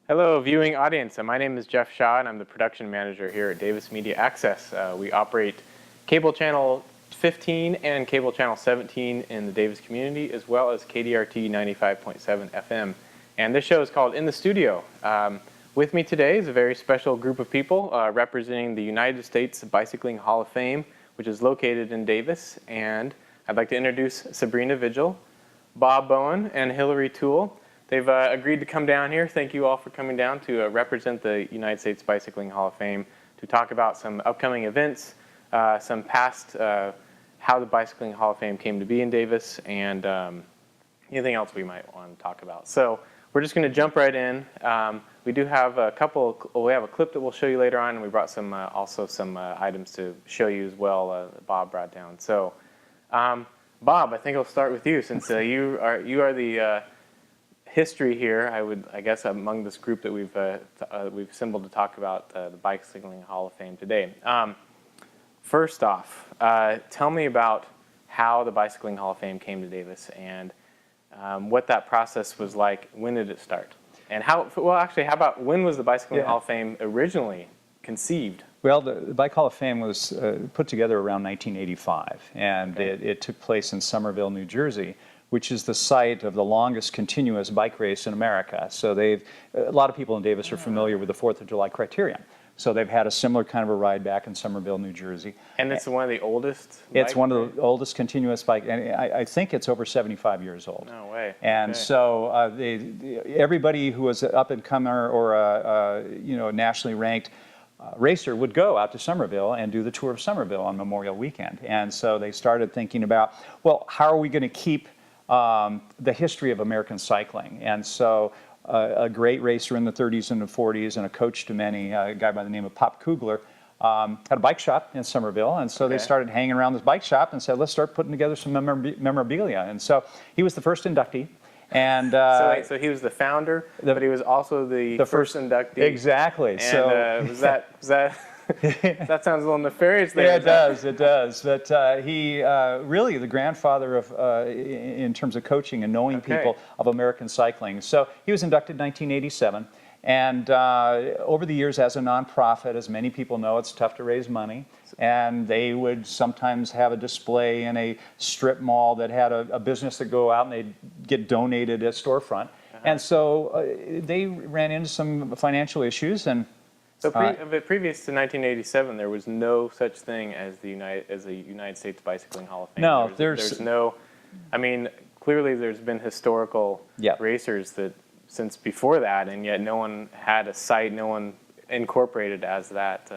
Hello, viewing audience. My name is Jeff Shaw, and I'm the production manager here at Davis Media Access. We operate cable channel 15 and cable channel 17 in the Davis community, as well as KDRT 95.7 FM. And this show is called In the Studio. With me today is a very special group of people representing the United States Bicycling Hall of Fame, which is located in Davis. And I'd like to introduce Sabrina Vigil, Bob Bowen, and Hilary. They've agreed to come down here. Thank you all for coming down to represent the United States Bicycling Hall of Fame to talk about some upcoming events, some past, how the Bicycling Hall of Fame came to be in Davis, and anything else we might want to talk about. So we're just going to jump right in. We do have we have a clip that we'll show you later on, and we brought some also some items to show you as well. Bob brought down. So Bob, I think I'll start with you since you are the history here, I guess, among this group that we've assembled to talk about the Bicycling Hall of Fame today. First off, tell me about how the Bicycling Hall of Fame came to Davis and what that process was like. When did it start? And how about when was the Bicycling Hall of Fame originally conceived? Well, the Bike Hall of Fame was put together around 1985, and it took place in Somerville, New Jersey, which is the site of the longest continuous bike race in America. So a lot of people in Davis are familiar with the 4th of July criterion. So they've had a similar kind of a ride back in Somerville, New Jersey. And it's one of the oldest? It's one of the oldest continuous bike, and I think it's over 75 years old. No way. And so everybody who was an up-and-comer or a nationally ranked racer would go out to Somerville and do the tour of Somerville on Memorial Weekend. And so they started thinking about, well, how are we going to keep the history of American cycling? And so a great racer in the 30s and the 40s and a coach to many, a guy by the name of Pop Kugler, had a bike shop in Somerville. And so they started hanging around this bike shop and said, let's start putting together some memorabilia. And so he was the first inductee. And so he was the founder, but he was also the first inductee. Exactly. And so was that that sounds a little nefarious there. Yeah, it does. But he really the grandfather of, in terms of coaching and knowing people of American cycling. So he was inducted in 1987. And over the years, as a nonprofit, as many people know, it's tough to raise money. And they would sometimes have a display in a strip mall that had a business that go out and they'd get donated a storefront. And so they ran into some financial issues. And so previous to 1987, there was no such thing as the United States Bicycling Hall of Fame. No, there's no. I mean, clearly there's been historical racers that since before that, and yet no one had a site, no one incorporated as that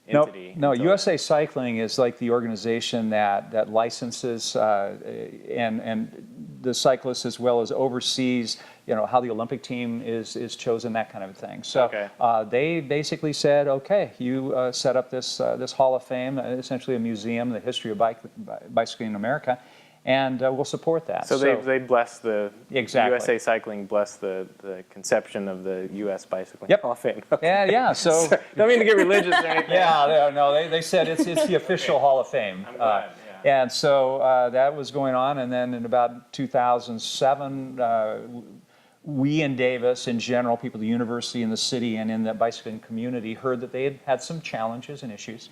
entity. No, USA Cycling is like the organization that licenses and the cyclists as well as oversees, how the Olympic team is chosen, that kind of thing. So they basically said, okay, you set up this Hall of Fame, essentially a museum, the history of bicycling in America, and we'll support that. So they blessed USA Cycling blessed the conception of the U.S. Bicycling Hall of Fame. Okay. Yeah. So don't mean to get religious or anything. No, they said it's the official Hall of Fame. I'm glad. And so that was going on, and then in about 2007, we in Davis, in general, people at the university and the city and in the bicycling community heard that they had some challenges and issues.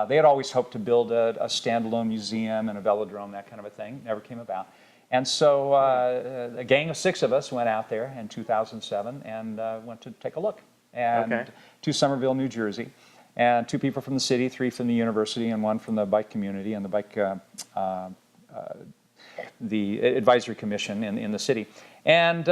They had always hoped to build a standalone museum and a velodrome, that kind of a thing. Never came about. And so a gang of 6 of us went out there in 2007 and went to take a look to Somerville, New Jersey. And 2 people from the city, 3 from the university, and 1 from the bike community and the advisory commission in the city. And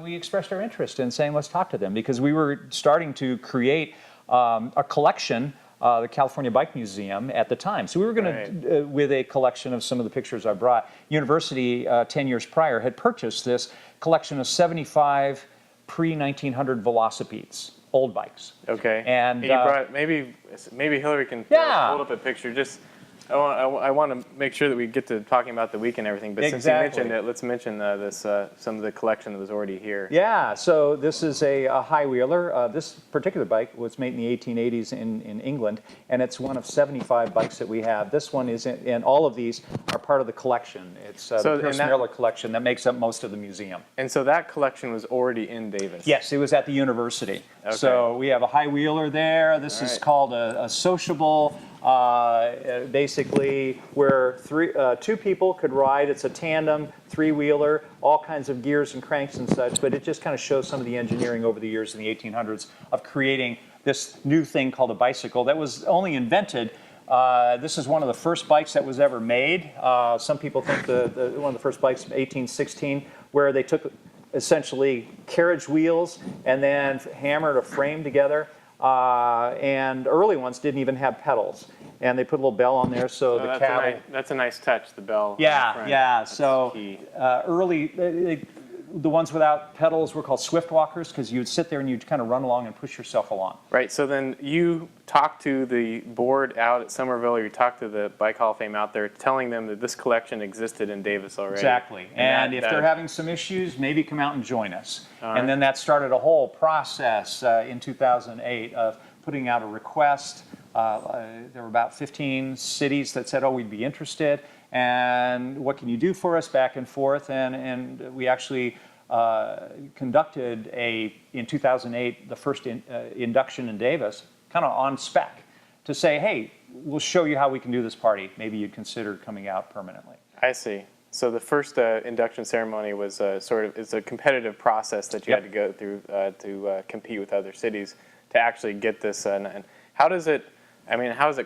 we expressed our interest in saying, let's talk to them, because we were starting to create a collection, the California Bike Museum at the time. So we were going to, with a collection of some of the pictures I brought, university 10 years prior had purchased this collection of 75 pre-1900 velocipedes. Old bikes. Okay. And you brought maybe Hilary can hold up a picture. Just I want to make sure that we get to talking about the week and everything, but since you mentioned it, let's mention some of the collection that was already here. Yeah, so this is a high wheeler. This particular bike was made in the 1880s in England, and it's one of 75 bikes that we have. This one is, and all of these are part of the collection. It's the Pierce Miller collection that makes up most of the museum. And so that collection was already in Davis? Yes, it was at the university. Okay. So we have a high wheeler there. This is called a sociable. Basically where two people could ride. It's a tandem, three-wheeler, all kinds of gears and cranks and such, but it just kind of shows some of the engineering over the years in the 1800s of creating this new thing called a bicycle that was only invented. This is one of the first bikes that was ever made. Some people think one of the first bikes from 1816, where they took essentially carriage wheels and then hammered a frame together. And early ones didn't even have pedals, and they put a little bell on there so the cattle. That's a nice touch, the bell. Yeah, yeah. So the ones without pedals were called swift walkers because you'd sit there and you'd kind of run along and push yourself along. Right. So then you talked to the board out at Somerville, or you talked to the Bike Hall of Fame out there, telling them that this collection existed in Davis already. Exactly. And if they're having some issues, maybe come out and join us. And then that started a whole process in 2008 of putting out a request. There were about 15 cities that said, oh, we'd be interested. And what can you do for us, back and forth. And we actually conducted in 2008, the first induction in Davis, kind of on spec, to say, hey, we'll show you how we can do this party. Maybe you'd consider coming out permanently. I see. So the first induction ceremony was it's a competitive process that you had to go through to compete with other cities to actually get this. And how does it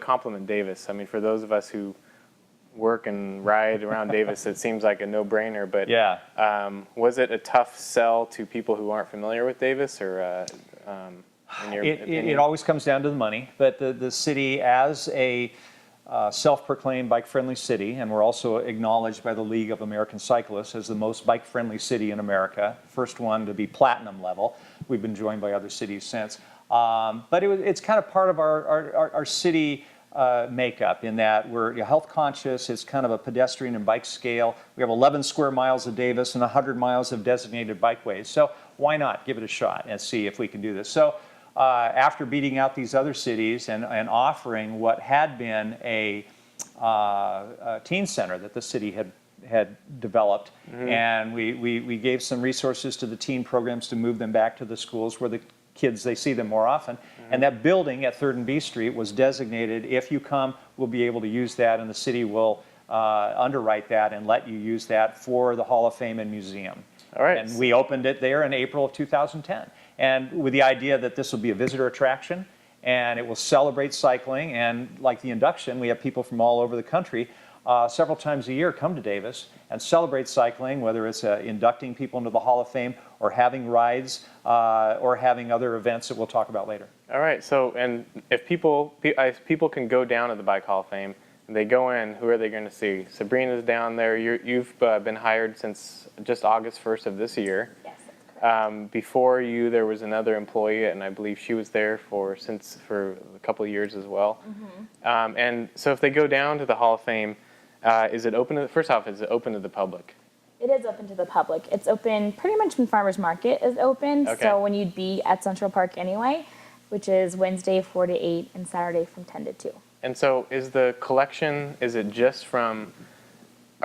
complement Davis? I mean, for those of us who work and ride around Davis, it seems like a no-brainer. But was it a tough sell to people who aren't familiar with Davis, or in your opinion? It always comes down to the money. But the city, as a self-proclaimed bike-friendly city, and we're also acknowledged by the League of American Cyclists as the most bike-friendly city in America, first one to be platinum level. We've been joined by other cities since. But it's kind of part of our city makeup, in that we're health conscious. It's kind of a pedestrian and bike scale. We have 11 square miles of Davis and 100 miles of designated bikeways. So why not give it a shot and see if we can do this? So after beating out these other cities and offering what had been a teen center that the city had developed, and we gave some resources to the teen programs to move them back to the schools where the kids, they see them more often. And that building at 3rd and B Street was designated, if you come, we'll be able to use that, and the city will underwrite that and let you use that for the Hall of Fame and museum. All right. And we opened it there in April of 2010. And with the idea that this will be a visitor attraction, and it will celebrate cycling, and like the induction, we have people from all over the country several times a year come to Davis and celebrate cycling, whether it's inducting people into the Hall of Fame or having rides or having other events that we'll talk about later. All right. So, and if people can go down to the Bike Hall of Fame, and they go in, who are they going to see? Sabrina's down there. You've been hired since just August 1st of this year. Yes, that's correct. Before you, there was another employee, and I believe she was there for a couple of years as well. And so if they go down to the Hall of Fame, is it open is it open to the public? It is open to the public. It's open pretty much when Farmers Market is open. Okay. So when you'd be at Central Park anyway, which is Wednesday 4 to 8 and Saturday from 10 to 2. And so is the collection, are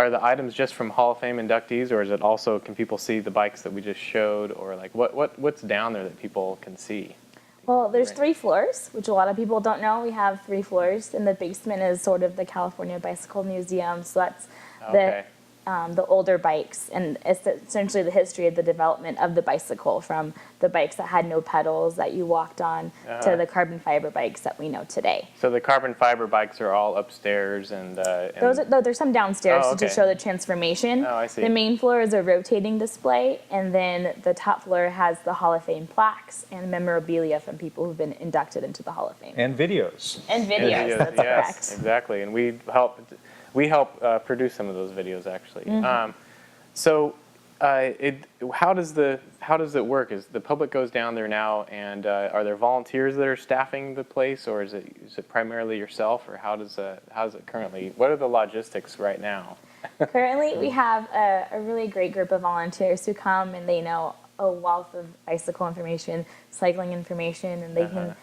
the items just from Hall of Fame inductees, or is it also, can people see the bikes that we just showed, or like what's down there that people can see? Well, there's 3 floors, which a lot of people don't know. We have 3 floors, and the basement is sort of the California Bicycle Museum. So that's the older bikes, and it's essentially the history of the development of the bicycle, from the bikes that had no pedals that you walked on to the carbon fiber bikes that we know today. So the carbon fiber bikes are all upstairs, and There's some downstairs to just show the transformation. Oh, I see. The main floor is a rotating display, and then the top floor has the Hall of Fame plaques and memorabilia from people who've been inducted into the Hall of Fame. And videos. And videos, that's yes, correct. Exactly, and we help produce some of those videos, actually. So How does it work? Is the public goes down there now, and are there volunteers that are staffing the place, or is it primarily yourself, or how's it currently? What are the logistics right now? Currently, we have a really great group of volunteers who come and they know a wealth of bicycle information, cycling information, and they can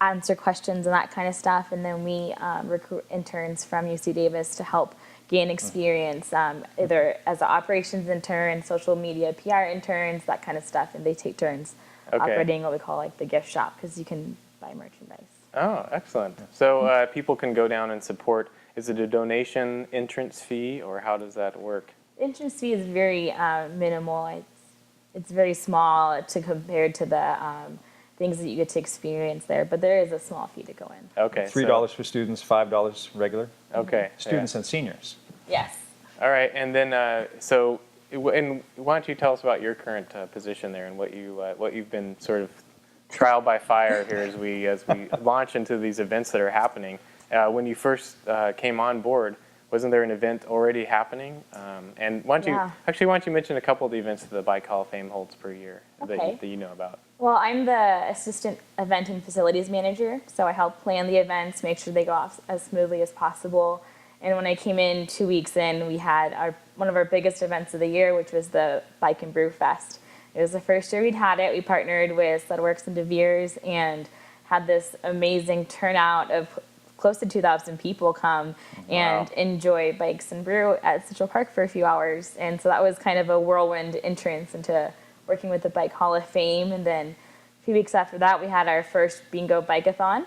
answer questions and that kind of stuff. And then we recruit interns from UC Davis to help gain experience, either as an operations intern, social media, PR interns, that kind of stuff. And they take turns operating what we call like the gift shop, because you can buy merchandise. Oh, excellent. So people can go down and support. Is it a donation entrance fee, or how does that work? Entrance fee is very minimal. It's very small compared to the things that you get to experience there, but there is a small fee to go in. Okay. $3 for students, $5 regular. Okay. Students and seniors. Yes. All right, and then and why don't you tell us about your current position there and what you've been sort of trial by fire here as we launch into these events that are happening. When you first came on board, wasn't there an event already happening? And why don't you mention a couple of the events that the Bike Hall of Fame holds per year that you know about? Well, I'm the assistant event and facilities manager, so I help plan the events, make sure they go off as smoothly as possible. And when I came in 2 weeks in, we had one of our biggest events of the year, which was the Bike and Brew Fest. It was the first year we'd had it. We partnered with Sledworks and De Vere's and had this amazing turnout of close to 2,000 people come and enjoy bikes and brew at Central Park for a few hours. And so that was kind of a whirlwind entrance into working with the Bike Hall of Fame. And then a few weeks after that, we had our first Bingo Bike-a-thon.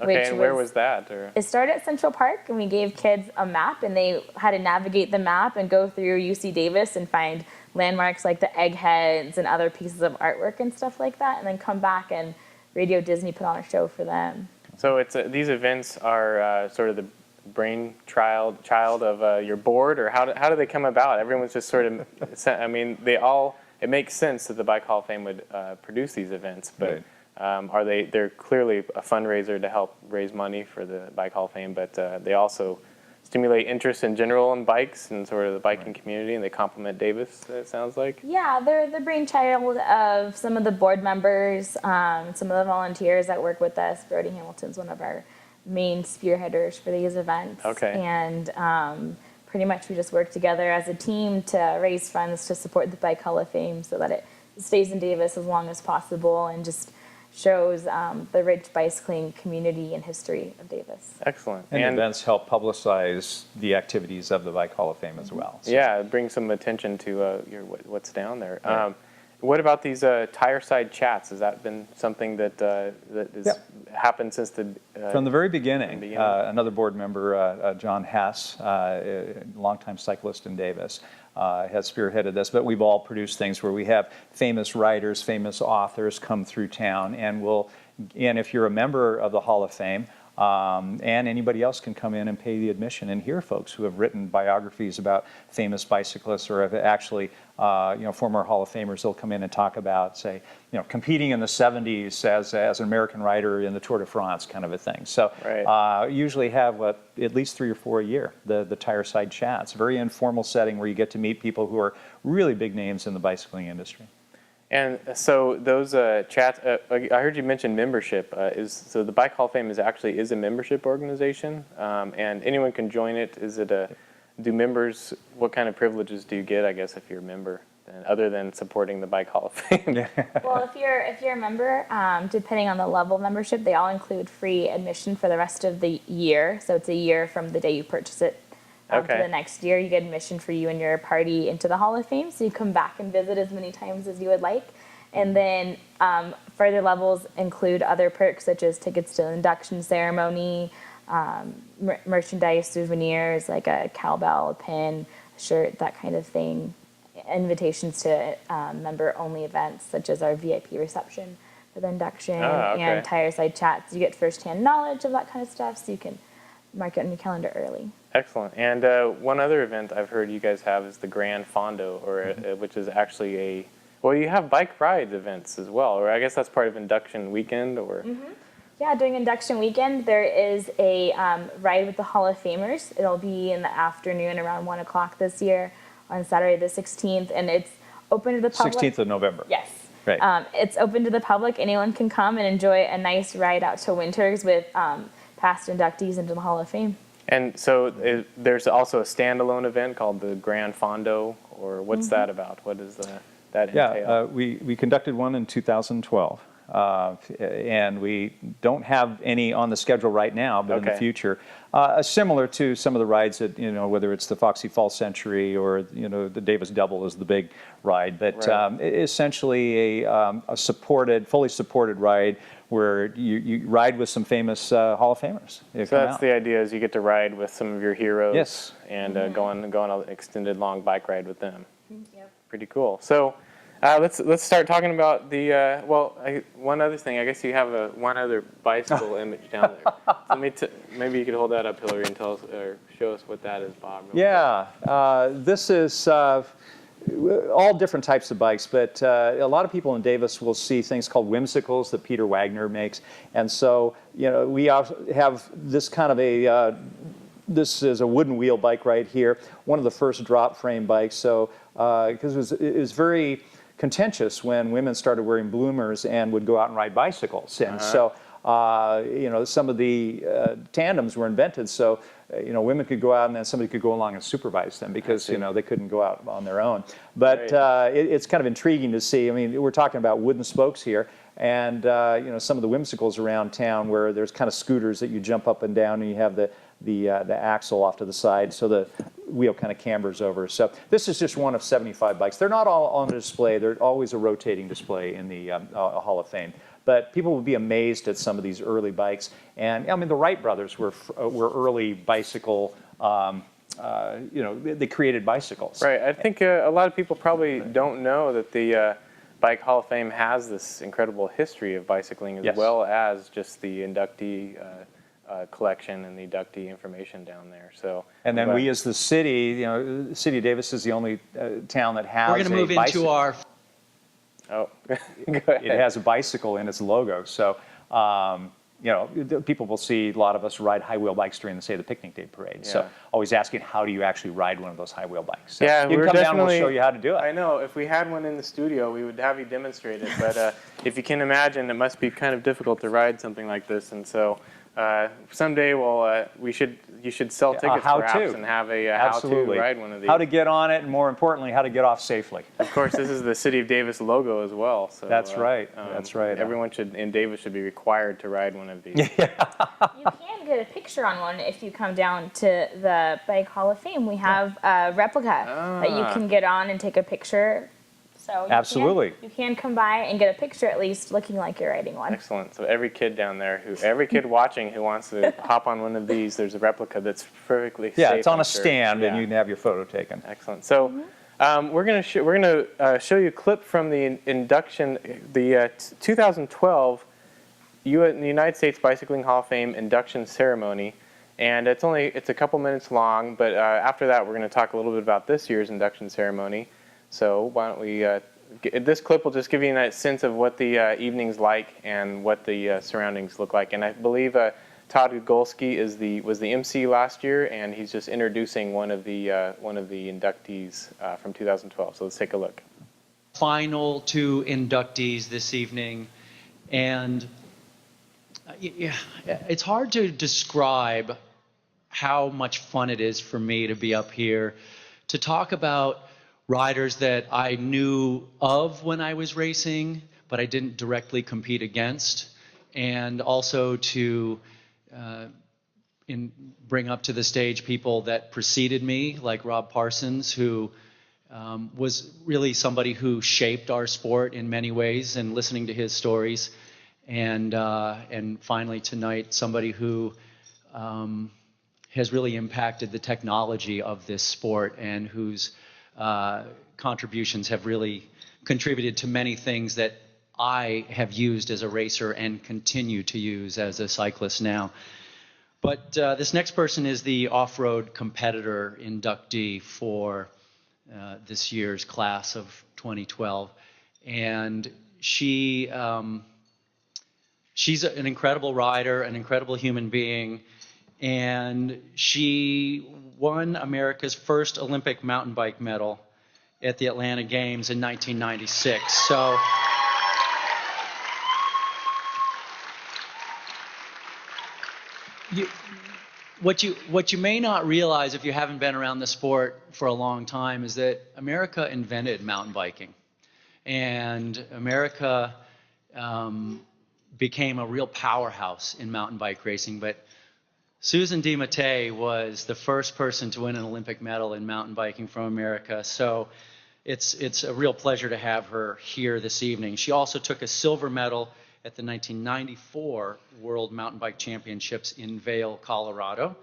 Okay, and where was that? It started at Central Park, and we gave kids a map, and they had to navigate the map and go through UC Davis and find landmarks like the eggheads and other pieces of artwork and stuff like that, and then come back and Radio Disney put on a show for them. So these events are sort of the brainchild of your board, or how do they come about? Everyone's just sort of, I mean, it makes sense that the Bike Hall of Fame would produce these events, but they're clearly a fundraiser to help raise money for the Bike Hall of Fame, but they also stimulate interest in general in bikes and sort of the biking community, and they complement Davis, it sounds like. Yeah, they're the brainchild of some of the board members, some of the volunteers that work with us. Brody Hamilton's one of our main spearheaders for these events. Okay. And pretty much we just work together as a team to raise funds to support the Bike Hall of Fame so that it stays in Davis as long as possible and just shows the rich bicycling community and history of Davis. Excellent. And events help publicize the activities of the Bike Hall of Fame as well. So. Yeah, bring some attention to what's down there. Right. What about these tire side chats? Has that been something that has happened since from the very beginning? Another board member, John Hess, a longtime cyclist in Davis, has spearheaded this, but we've all produced things where we have famous writers, famous authors come through town, and if you're a member of the Hall of Fame, and anybody else can come in and pay the admission and hear folks who have written biographies about famous bicyclists or have actually, former Hall of Famers. They'll come in and talk about, say, competing in the 70s as an American rider in the Tour de France kind of a thing. So usually have at least 3 or 4 a year, the tire side chats. Very informal setting where you get to meet people who are really big names in the bicycling industry. And so those chats, I heard you mention membership. So the Bike Hall of Fame is a membership organization, and anyone can join it. Do members, what kind of privileges do you get, I guess, if you're a member, other than supporting the Bike Hall of Fame? Well, if you're a member, depending on the level of membership, they all include free admission for the rest of the year. So it's a year from the day you purchase it. To the next year, you get admission for you and your party into the Hall of Fame, so you come back and visit as many times as you would like. And then further levels include other perks such as tickets to the induction ceremony, merchandise, souvenirs like a cowbell, a pin, a shirt, that kind of thing. Invitations to member-only events such as our VIP reception for the induction and tire side chats. You get first-hand knowledge of that kind of stuff, so you can mark it on your calendar early. Excellent. And one other event I've heard you guys have is the Grand Fondo, which is actually you have bike ride events as well, or I guess that's part of Induction Weekend, or? Yeah, during Induction Weekend, there is a ride with the Hall of Famers. It'll be in the afternoon around 1 o'clock this year on Saturday the 16th, and it's open to the public. 16th of November. Yes. Right. It's open to the public. Anyone can come and enjoy a nice ride out to Winters with past inductees into the Hall of Fame. And so there's also a standalone event called the Grand Fondo, or what's that about? What does that entail? Yeah, we conducted one in 2012. And we don't have any on the schedule right now, but in the future, similar to some of the rides that, whether it's the Foxy Fall Century or, the Davis Double is the big ride, but essentially a fully supported ride where you ride with some famous Hall of Famers. So that's the idea, is you get to ride with some of your heroes. Yes. And go on an extended long bike ride with them. Yep. Pretty cool. So let's start talking about the, one other thing. I guess you have one other bicycle image down there. So maybe you could hold that up, Hilary, and tell us, or show us what that is, Bob. Yeah, this is all different types of bikes, but a lot of people in Davis will see things called whimsicles that Peter Wagner makes. And so, we have this kind of this is a wooden wheel bike right here, one of the first drop frame bikes. So, because it was very contentious when women started wearing bloomers and would go out and ride bicycles. And so, some of the tandems were invented. So, women could go out and then somebody could go along and supervise them because, they couldn't go out on their own. But it's kind of intriguing to see. I mean, we're talking about wooden spokes here. And, some of the whimsicles around town where there's kind of scooters that you jump up and down and you have the axle off to the side, so the wheel kind of cambers over. So this is just one of 75 bikes. They're not all on display. They're always a rotating display in the Hall of Fame. But people would be amazed at some of these early bikes. And I mean, the Wright brothers were early bicycle. They created bicycles. Right. I think a lot of people probably don't know that the Bike Hall of Fame has this incredible history of bicycling, as well as just the inductee collection and the inductee information down there. So, and then we, as the city, the city of Davis is the only town that has. We're going to move into our. Oh, go ahead. It has a bicycle in its logo, so people will see a lot of us ride high wheel bikes during the Picnic Day Parade. Yeah. So always asking, how do you actually ride one of those high wheel bikes? So yeah, you can come down and we'll show you how to do it. I know. If we had one in the studio, we would have you demonstrate it. But if you can imagine, it must be kind of difficult to ride something like this, and so. Someday, you should sell tickets perhaps and have a how-to ride one of these. How to get on it, and more importantly, how to get off safely. Of course, this is the City of Davis logo as well. So that's right. That's right. Everyone in Davis should be required to ride one of these. You can get a picture on one if you come down to the Bike Hall of Fame. We have a replica that you can get on and take a picture. So you can come by and get a picture at least looking like you're riding one. Excellent. So every kid down there, every kid watching who wants to hop on one of these, there's a replica that's perfectly safe. Yeah, it's on a stand and you can have your photo taken. Excellent. So we're going to show you a clip from the induction, the 2012 United States Bicycling Hall of Fame induction ceremony. And it's a couple minutes long, but after that we're going to talk a little bit about this year's induction ceremony. So why don't we, this clip will just give you a sense of what the evening's like and what the surroundings look like. And I believe Todd Gugolski was the MC last year, and he's just introducing one of the inductees from 2012. So let's take a look. Final two inductees this evening, and it's hard to describe how much fun it is for me to be up here to talk about riders that I knew of when I was racing, but I didn't directly compete against, and also to bring up to the stage people that preceded me, like Rob Parsons, who was really somebody who shaped our sport in many ways, and listening to his stories, and finally tonight, somebody who has really impacted the technology of this sport and whose contributions have really contributed to many things that I have used as a racer and continue to use as a cyclist now. But this next person is the off-road competitor inductee for this year's class of 2012. And she's an incredible rider, an incredible human being, and she won America's first Olympic mountain bike medal at the Atlanta Games in 1996. So what you may not realize if you haven't been around the sport for a long time is that America invented mountain biking. And America became a real powerhouse in mountain bike racing. But Susan DiMattei was the first person to win an Olympic medal in mountain biking from America. So it's a real pleasure to have her here this evening. She also took a silver medal at the 1994 World Mountain Bike Championships in Vail, Colorado.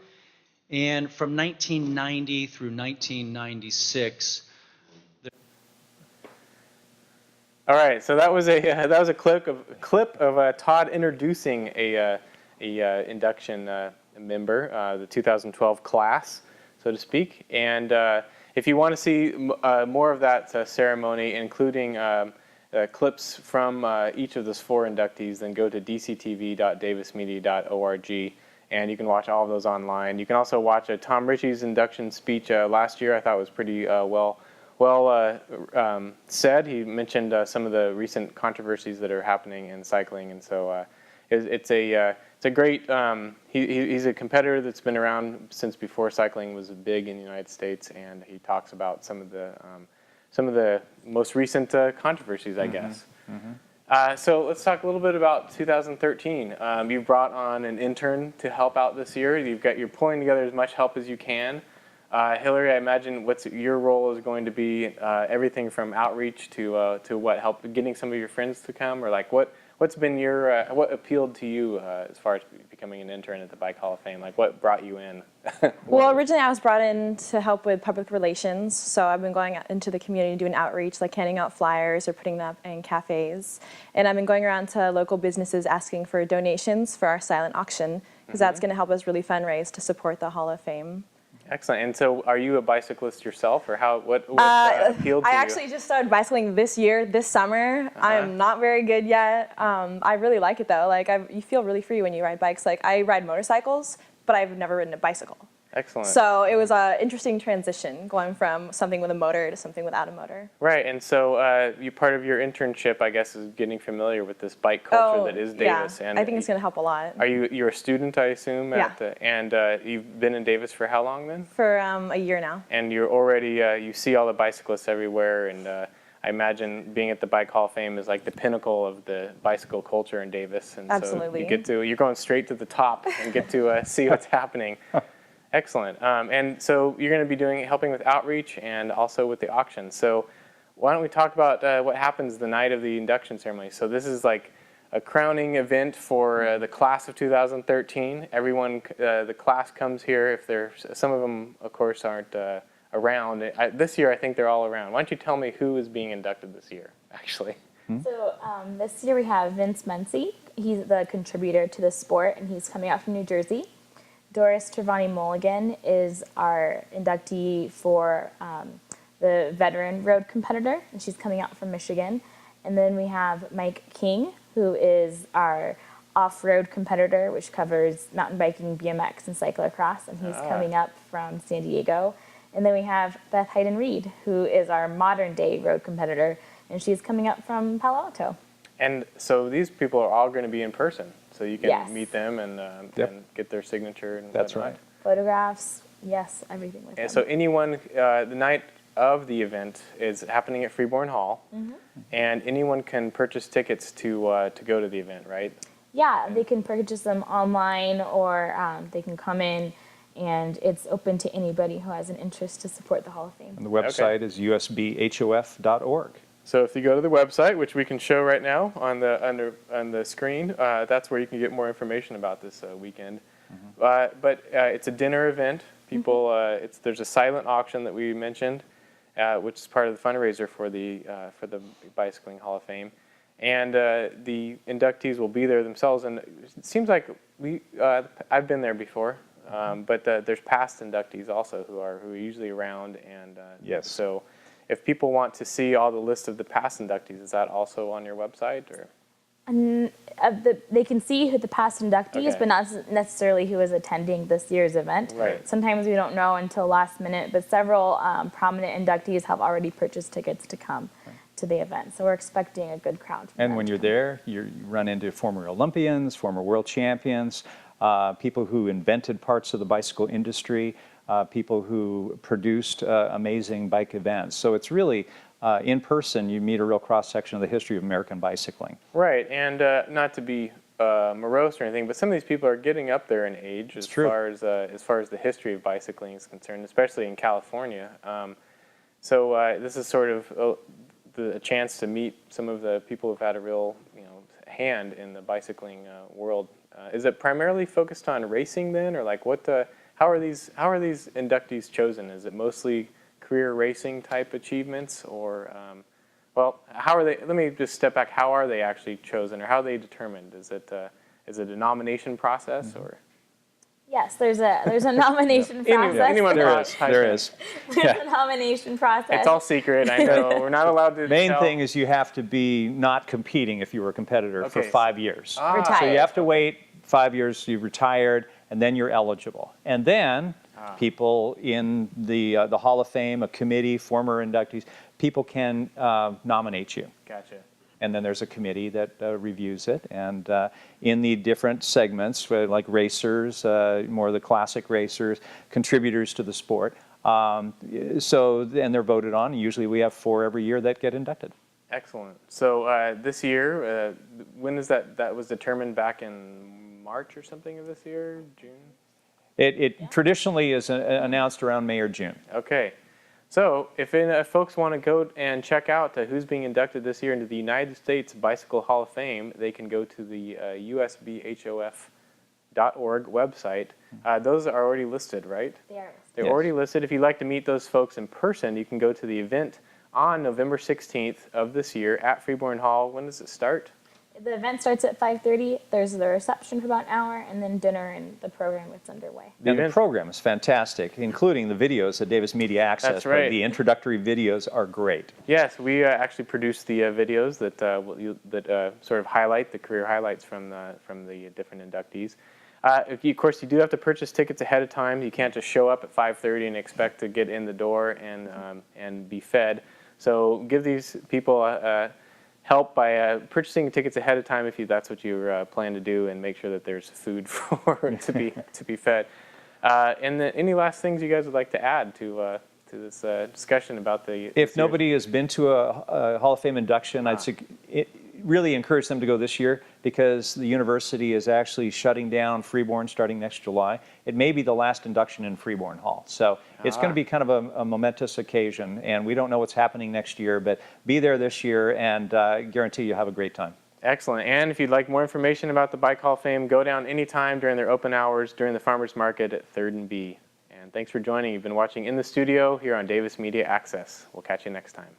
And from 1990 through 1996, All right, so that was a clip of Todd introducing a induction member, the 2012 class, so to speak. And if you want to see more of that ceremony, including clips from each of those 4 inductees, then go to dctv.davismedia.org, and you can watch all of those online. You can also watch Tom Ritchie's induction speech last year. I thought it was pretty well said. He mentioned some of the recent controversies that are happening in cycling, and so it's a great. He's a competitor that's been around since before cycling was big in the United States, and he talks about some of the most recent controversies, I guess. So let's talk a little bit about 2013. You've brought on an intern to help out this year. You're pulling together as much help as you can. Hilary, I imagine what's your role is going to be everything from outreach to what help getting some of your friends to come, or like what's been your what appealed to you as far as becoming an intern at the Bike Hall of Fame? Like what brought you in? Well, originally I was brought in to help with public relations, so I've been going out into the community doing outreach, like handing out flyers or putting them up in cafes, and I've been going around to local businesses asking for donations for our silent auction, because that's going to help us really fundraise to support the Hall of Fame. Excellent. And so, are you a bicyclist yourself, or what appealed to you? I actually just started bicycling this summer. I'm not very good yet. I really like it though. Like you feel really free when you ride bikes. Like I ride motorcycles, but I've never ridden a bicycle. Excellent. So it was an interesting transition going from something with a motor to something without a motor. Right, and so part of your internship, I guess, is getting familiar with this bike culture that is Davis. Yeah. And I think it's going to help a lot. You're a student, I assume? Yeah. And you've been in Davis for how long then? For a year now. And you're already, you see all the bicyclists everywhere, and I imagine being at the Bike Hall of Fame is like the pinnacle of the bicycle culture in Davis. And Absolutely. So you're going straight to the top and get to see what's happening. Excellent. And so you're going to be helping with outreach and also with the auction. So why don't we talk about what happens the night of the induction ceremony? So this is like a crowning event for the class of 2013. Everyone, the class comes here. Some of them, of course, aren't around. This year, I think they're all around. Why don't you tell me who is being inducted this year, actually? So this year we have Vince Muncy. He's the contributor to the sport, and he's coming out from New Jersey. Doris Trevani Mulligan is our inductee for the veteran road competitor, and she's coming out from Michigan. And then we have Mike King, who is our off-road competitor, which covers mountain biking, BMX, and cyclocross, and he's coming up from San Diego. And then we have Beth Hayden-Reed, who is our modern-day road competitor, and she's coming up from Palo Alto. And so these people are all going to be in person, so you can Yes. meet them and get their signature. And That's whatnot. right. Photographs, yes, everything with them. And so anyone, the night of the event is happening at Freeborn Hall, and anyone can purchase tickets to go to the event, right? Yeah, they can purchase them online, or they can come in, and it's open to anybody who has an interest to support the Hall of Fame. And the website is USBHOF.org. So if you go to the website, which we can show right now on the screen, that's where you can get more information about this weekend. But it's a dinner event. People, there's a silent auction that we mentioned, which is part of the fundraiser for the Bicycling Hall of Fame, and the inductees will be there themselves. And it seems like I've been there before, but there's past inductees also who are usually around, and Yes. So if people want to see all the list of the past inductees, is that also on your website, or? They can see who the past inductees, Okay. but not necessarily who is attending this year's event. Right. Sometimes we don't know until last minute, but several prominent inductees have already purchased tickets to come to the event. So we're expecting a good crowd. And when you're there, you run into former Olympians, former world champions, people who invented parts of the bicycle industry, people who produced amazing bike events. So it's really, in person, you meet a real cross-section of the history of American bicycling. Right, and not to be morose or anything, but some of these people are getting up there in age as far as the history of bicycling is concerned, especially in California. So this is sort of a chance to meet some of the people who've had a real, hand in the bicycling world. Is it primarily focused on racing then, or like how are these inductees chosen? Is it mostly career racing type achievements, or well, how are they? Let me just step back. How are they actually chosen, or how are they determined? Is it a nomination process, or? Yes, there's a nomination process. Anyone There is. There's a nomination process. It's all secret. I know we're not allowed to. Main tell. thing is you have to be not competing if you were a competitor for Okay. 5 years. Retired. So you have to wait 5 years, you've retired, and then you're eligible. And then people in the Hall of Fame, a committee, former inductees, people can nominate you. Gotcha. And then there's a committee that reviews it. And in the different segments, like racers, more of the classic racers, contributors to the sport. And they're voted on. Usually we have 4 every year that get inducted. Excellent. So this year, when is that? That was determined back in March or something of this year, June? It traditionally is announced around May or June. Okay. So if folks want to go and check out who's being inducted this year into the United States Bicycle Hall of Fame, they can go to the USBHOF.org website. Those are already listed, right? They are. They're Yes. already listed. If you'd like to meet those folks in person, you can go to the event on November 16th of this year at Freeborn Hall. When does it start? The event starts at 5:30. There's the reception for about an hour, and then dinner, and the program gets underway. And the program is fantastic, including the videos at Davis Media Access. That's right. The introductory videos are great. Yes, we actually produced the videos that sort of highlight the career highlights from the different inductees. Of course, you do have to purchase tickets ahead of time. You can't just show up at 5:30 and expect to get in the door and be fed. So give these people help by purchasing tickets ahead of time if that's what you plan to do, and make sure that there's food to be fed. And then any last things you guys would like to add to this discussion about the? If nobody has been to a Hall of Fame induction, I'd really encourage them to go this year, because the university is actually shutting down Freeborn starting next July. It may be the last induction in Freeborn Hall. So it's going to be kind of a momentous occasion, and we don't know what's happening next year, but be there this year, and guarantee you'll have a great time. Excellent. And if you'd like more information about the Bike Hall of Fame, go down anytime during their open hours during the Farmers Market at 3rd and B. And thanks for joining. You've been watching In the Studio here on Davis Media Access. We'll catch you next time.